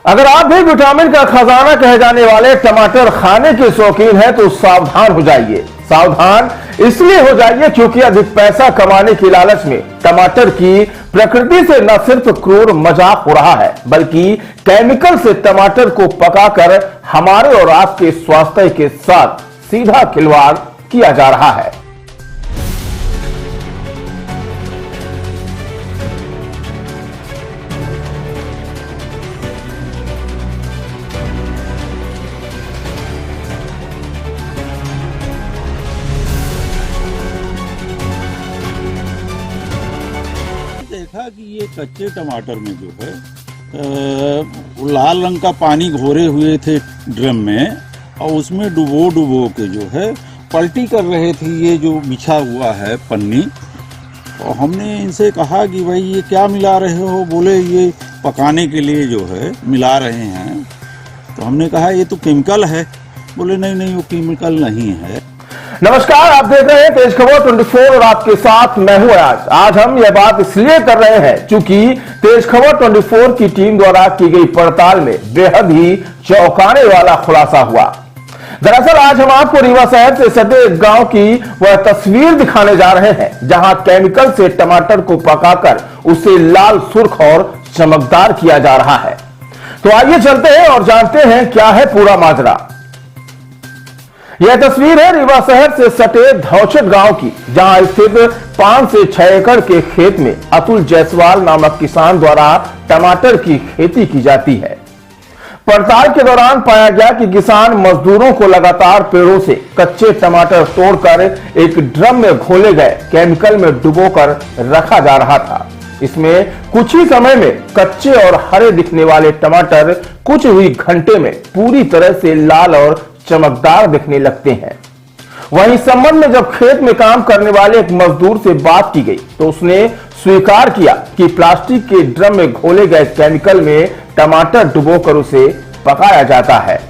अगर आप भी विटामिन का खजाना कहे जाने वाले टमाटर खाने के शौकीन हैं तो सावधान हो जाइए। सावधान इसलिए हो जाइए क्योंकि अधिक पैसा कमाने की लालच में टमाटर की प्रकृति से न सिर्फ क्रूर मजाक हो रहा है बल्कि केमिकल से टमाटर को पकाकर हमारे और आपके स्वास्थ्य के साथ सीधा खिलवाड़ किया जा रहा है। देखा कि ये कच्चे टमाटर में जो है लाल रंग का पानी घोरे हुए थे ड्रम में और उसमें डुबो के जो है पलटी कर रहे थे ये जो बिछा हुआ है पन्नी। और हमने इनसे कहा कि भाई ये क्या मिला रहे हो, बोले ये पकाने के लिए जो है मिला रहे हैं। तो हमने कहा ये तो केमिकल है, बोले नहीं वो केमिकल नहीं है। नमस्कार, आप देख रहे हैं तेज खबर 24 और आपके साथ मैं हूं आज हम यह बात इसलिए कर रहे हैं क्योंकि तेज खबर 24 की टीम द्वारा की गई पड़ताल में बेहद ही चौंकाने वाला खुलासा हुआ। दरअसल आज हम आपको रीवा शहर से सटे एक गांव की वह तस्वीर दिखाने जा रहे हैं जहां केमिकल से टमाटर को पकाकर उसे लाल सुर्ख और चमकदार किया जा रहा है। तो आइए चलते हैं और जानते हैं क्या है पूरा माजरा। यह तस्वीर है रीवा शहर से सटे धौचट गांव की, जहां स्थित 5 से 6 एकड़ के खेत में अतुल जायसवाल नामक किसान द्वारा टमाटर की खेती की जाती है। पड़ताल के दौरान पाया गया कि किसान मजदूरों को लगातार पेड़ों से कच्चे टमाटर तोड़कर एक ड्रम में घोले गए केमिकल में डुबोकर रखा जा रहा था। इसमें कुछ ही समय में कच्चे और हरे दिखने वाले टमाटर कुछ ही घंटे में पूरी तरह से लाल और चमकदार दिखने लगते हैं। वहीं इस संबंध में जब खेत में काम करने वाले एक मजदूर से बात की गई तो उसने स्वीकार किया कि प्लास्टिक के ड्रम में घोले गए केमिकल में टमाटर डुबोकर उसे पकाया जाता है।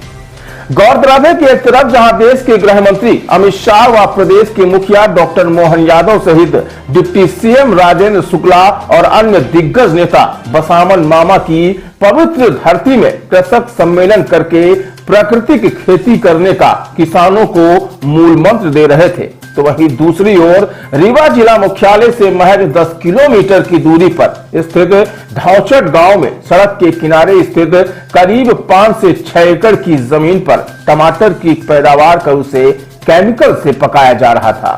गौरतलब है कि एक तरफ जहां देश के गृह मंत्री अमित शाह व प्रदेश के मुखिया डॉक्टर मोहन यादव सहित डिप्टी सीएम राजेंद्र शुक्ला और अन्य दिग्गज नेता बसावन मामा की पवित्र धरती में कृषक सम्मेलन करके प्राकृतिक खेती करने का किसानों को मूल मंत्र दे रहे थे, तो वहीं दूसरी ओर रीवा जिला मुख्यालय से महज 10 किलोमीटर की दूरी पर स्थित धौचट गांव में सड़क के किनारे स्थित करीब 5 से 6 एकड़ की जमीन पर टमाटर की पैदावार कर उसे केमिकल से पकाया जा रहा था।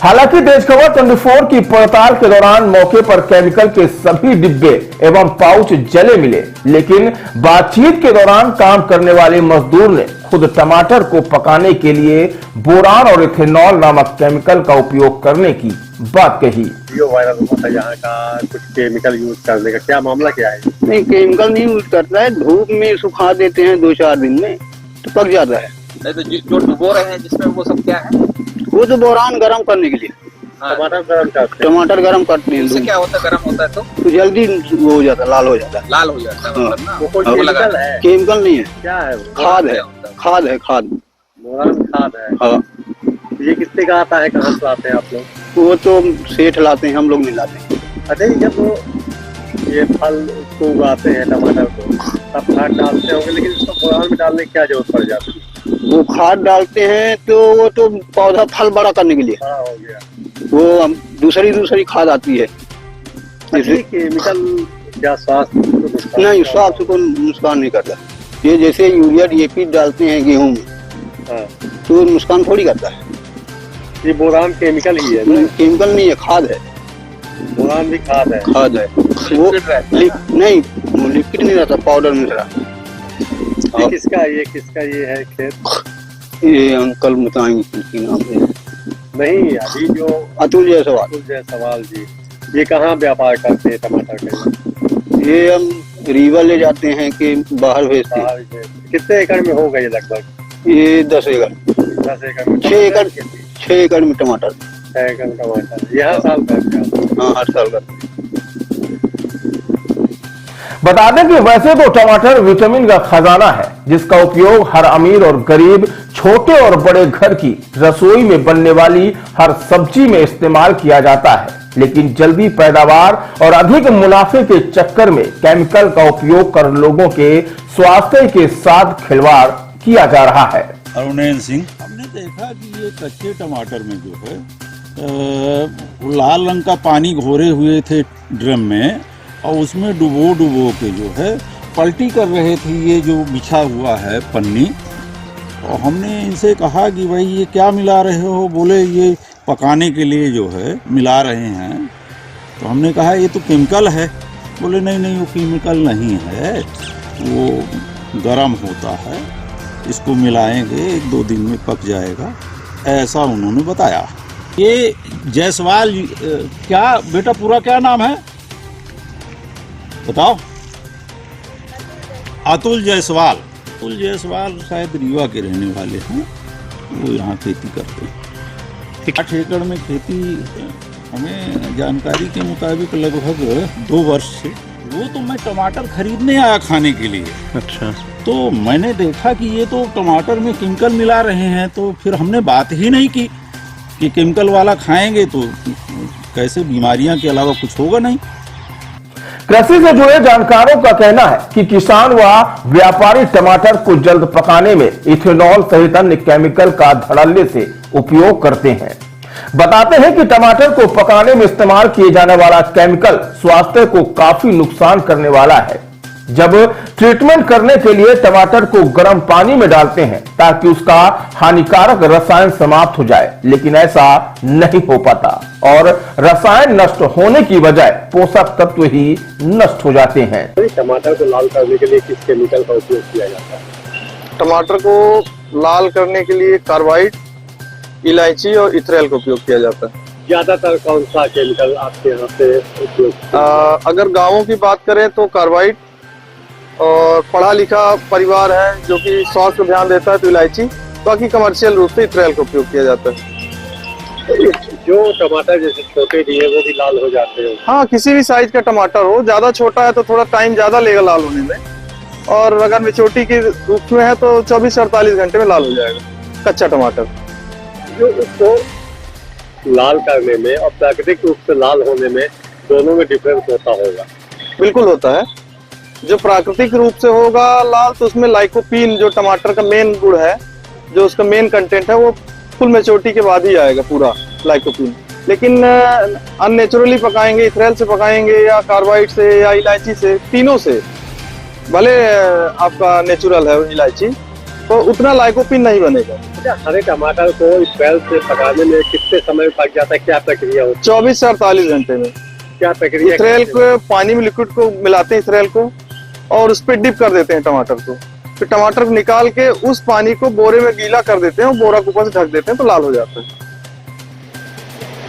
हालांकि तेज खबर 24 की पड़ताल के दौरान मौके पर केमिकल के सभी डिब्बे एवं पाउच जले मिले, लेकिन बातचीत के दौरान काम करने वाले मजदूर ने खुद टमाटर को पकाने के लिए बोरान और इथेनॉल नामक केमिकल का उपयोग करने की बात कही। जो वायरल हुआ था यहाँ का कुछ केमिकल यूज करने का, क्या मामला क्या है? नहीं, केमिकल नहीं यूज करता है, धूप में सुखा देते हैं 2-4 दिन में तो पक जाता है। नहीं तो जो डुबो रहे हैं जिसमें वो सब क्या है? वो तो बोरान गरम करने के लिए। हाँ। टमाटर गरम करते हैं। उससे क्या होता है? गरम होता है तो जल्दी वो हो जाता है, लाल हो जाता है। लाल हो जाता है मतलब ना। वो कोई केमिकल है? केमिकल नहीं है, क्या है? खाद है। खाद बोरान खाद है। हाँ। ये किससे का आता है, कहाँ से लाते हैं आप लोग? वो तो सेठ लाते हैं, हम लोग नहीं लाते। अच्छा, जब वो ये फल को उगाते हैं टमाटर को तब खाद डालते होंगे, लेकिन इसको बोरान में डालने की क्या जरूरत पड़ जाती है? वो खाद डालते हैं तो वो तो पौधा फल बड़ा करने के लिए। हाँ, हो गया। वो दूसरी खाद आती है। केमिकल क्या स्वास्थ्य नहीं, स्वास्थ्य को नुकसान नहीं करता। ये जैसे यूरिया DAP डालते हैं गेहूं में, हाँ, तो नुकसान थोड़ी करता है। ये बोरान केमिकल ही है ना? केमिकल नहीं है, खाद है। बोरान भी खाद है। वो नहीं, लिक्विड नहीं रहता, पाउडर में रहता। ये किसका ये है खेत? ये अंकल बताएंगे किसकी नाम है। नहीं, अभी जो अतुल जायसवाल जी, ये कहाँ व्यापार करते हैं टमाटर का? ये हम रीवा ले जाते हैं कि बाहर भेजते हैं। कितने एकड़ में होगा ये लगभग? ये 10 एकड़। 10 एकड़ में 6 एकड़ में टमाटर। 6 एकड़ टमाटर। यह साल का? हाँ, हर साल का। बता दें कि वैसे तो टमाटर विटामिन का खजाना है जिसका उपयोग हर अमीर और गरीब, छोटे और बड़े घर की रसोई में बनने वाली हर सब्जी में इस्तेमाल किया जाता है। लेकिन जल्दी पैदावार और अधिक मुनाफे के चक्कर में केमिकल का उपयोग कर लोगों के स्वास्थ्य के साथ खिलवाड़ किया जा रहा है। अरुणेन सिंह, हमने देखा कि ये कच्चे टमाटर में जो है लाल रंग का पानी घोरे हुए थे ड्रम में, और उसमें डुबो के जो है पलटी कर रहे थे ये जो बिछा हुआ है पन्नी। और हमने इनसे कहा कि भाई ये क्या मिला रहे हो? बोले ये पकाने के लिए जो है मिला रहे हैं। तो हमने कहा ये तो केमिकल है। बोले नहीं वो केमिकल नहीं है, वो गर्म होता है, इसको मिलाएंगे 1-2 दिन में पक जाएगा, ऐसा उन्होंने बताया। ये जायसवाल, क्या बेटा पूरा क्या नाम है बताओ? अतुल जायसवाल। अतुल जायसवाल शायद रीवा के रहने वाले हैं, वो यहाँ खेती करते हैं। 8 एकड़ में खेती, हमें जानकारी के मुताबिक लगभग 2 वर्ष से। वो तो मैं टमाटर खरीदने आया खाने के लिए। अच्छा। तो मैंने देखा कि ये तो टमाटर में केमिकल मिला रहे हैं, तो फिर हमने बात ही नहीं की कि केमिकल वाला खाएंगे तो कैसे, बीमारियां के अलावा कुछ होगा नहीं। कृषि से जुड़े जानकारों का कहना है कि किसान व व्यापारी टमाटर को जल्द पकाने में इथेनॉल सहित अन्य केमिकल का धड़ल्ले से उपयोग करते हैं। बताते हैं कि टमाटर को पकाने में इस्तेमाल किए जाने वाला केमिकल स्वास्थ्य को काफी नुकसान करने वाला है। जब ट्रीटमेंट करने के लिए टमाटर को गर्म पानी में डालते हैं ताकि उसका हानिकारक रसायन समाप्त हो जाए, लेकिन ऐसा नहीं हो पाता और रसायन नष्ट होने की बजाय पोषक तत्व ही नष्ट हो जाते हैं। टमाटर को लाल करने के लिए किस केमिकल का उपयोग किया जाता है? टमाटर को लाल करने के लिए कार्बाइड, इलायची और इथरेल का उपयोग किया जाता है। ज्यादातर कौन सा केमिकल आपके यहाँ पे उपयोग? अगर गांवों की बात करें तो कार्बाइड, और पढ़ा लिखा परिवार है जो कि स्वास्थ्य को ध्यान देता है तो इलायची, बाकी कमर्शियल रूप से इथरेल का उपयोग किया जाता है। जो टमाटर जैसे छोटे दिए वो भी लाल हो जाते हैं? हाँ, किसी भी साइज का टमाटर हो, ज्यादा छोटा है तो थोड़ा टाइम ज्यादा लेगा लाल होने में, और अगर मेच्योरिटी के रूप में है तो 24 से 48 घंटे में लाल हो जाएगा कच्चा टमाटर। जो उसको लाल करने में और प्राकृतिक रूप से लाल होने में दोनों में डिफरेंस होता होगा? बिल्कुल होता है। जो प्राकृतिक रूप से होगा लाल तो उसमें लाइकोपीन, जो टमाटर का मेन गुण है, जो उसका मेन कंटेंट है, वो फुल मैच्योरिटी के बाद ही आएगा पूरा लाइकोपीन। लेकिन अननेचुरली पकाएंगे, इथरेल से पकाएंगे या कार्बाइड से या इलायची से, तीनों से, भले आपका नेचुरल है इलायची, तो उतना लाइकोपीन नहीं बनेगा। हरे टमाटर को इथरेल से पकाने में कितने समय में पक जाता है? क्या प्रक्रिया होती है? 24 से 48 घंटे में। क्या प्रक्रिया? इथरेल को पानी में, लिक्विड को मिलाते हैं इथरेल को, और उस पर डिप कर देते हैं टमाटर को। फिर टमाटर को निकाल के उस पानी को बोरे में गीला कर देते हैं और बोरा के ऊपर से ढक देते हैं तो लाल हो जाता है।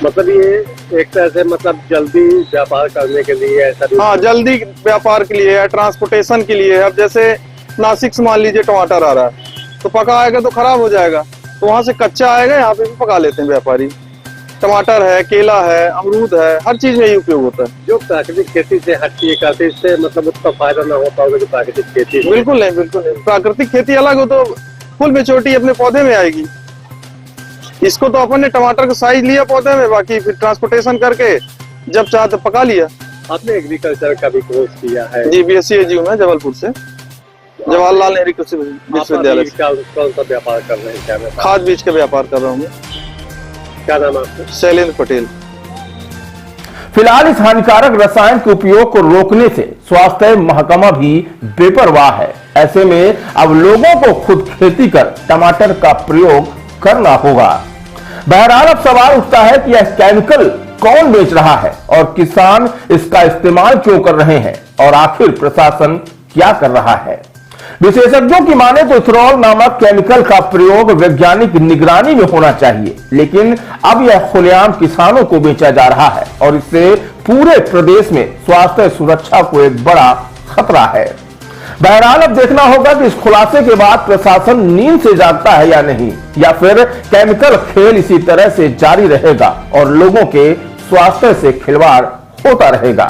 मतलब ये एक तरह से मतलब जल्दी व्यापार करने के लिए ऐसा? हाँ, जल्दी व्यापार के लिए है, ट्रांसपोर्टेशन के लिए है। अब जैसे नासिक से मान लीजिए टमाटर आ रहा है तो पका आएगा तो खराब हो जाएगा, तो वहां से कच्चा आएगा, यहाँ पे भी पका लेते हैं व्यापारी। टमाटर है, केला है, अमरूद है, हर चीज में यही उपयोग होता है। जो प्राकृतिक खेती से हटती है करते, इससे मतलब उतना फायदा ना होता होगा जो प्राकृतिक खेती? बिल्कुल नहीं, बिल्कुल नहीं। प्राकृतिक खेती अलग हो तो फुल मेच्योरिटी अपने पौधे में आएगी। इसको तो अपन ने टमाटर का साइज लिया पौधे में, बाकी फिर ट्रांसपोर्टेशन करके जब चाहे तो पका लिया। आपने एग्रीकल्चर का भी कोर्स किया है? जी, BSc AGU में जबलपुर से, जवाहरलाल नेहरू कृषि विश्वविद्यालय से। कौन सा व्यापार कर रहे हैं? क्या व्यापार? खाद बीज का व्यापार कर रहा हूँ मैं। क्या नाम आपका? शैलेंद्र पटेल। फिलहाल इस हानिकारक रसायन के उपयोग को रोकने से स्वास्थ्य महकमा भी बेपरवाह है। ऐसे में अब लोगों को खुद खेती कर टमाटर का प्रयोग करना होगा। बहरहाल अब सवाल उठता है कि यह केमिकल कौन बेच रहा है और किसान इसका इस्तेमाल क्यों कर रहे हैं, और आखिर प्रशासन क्या कर रहा है। विशेषज्ञों की माने तो इथेनॉल नामक केमिकल का प्रयोग वैज्ञानिक निगरानी में होना चाहिए, लेकिन अब यह खुलेआम किसानों को बेचा जा रहा है और इससे पूरे प्रदेश में स्वास्थ्य सुरक्षा को एक बड़ा खतरा है। बहरहाल अब देखना होगा कि इस खुलासे के बाद प्रशासन नींद से जागता है या नहीं, या फिर केमिकल खेल इसी तरह से जारी रहेगा और लोगों के स्वास्थ्य से खिलवाड़ होता रहेगा।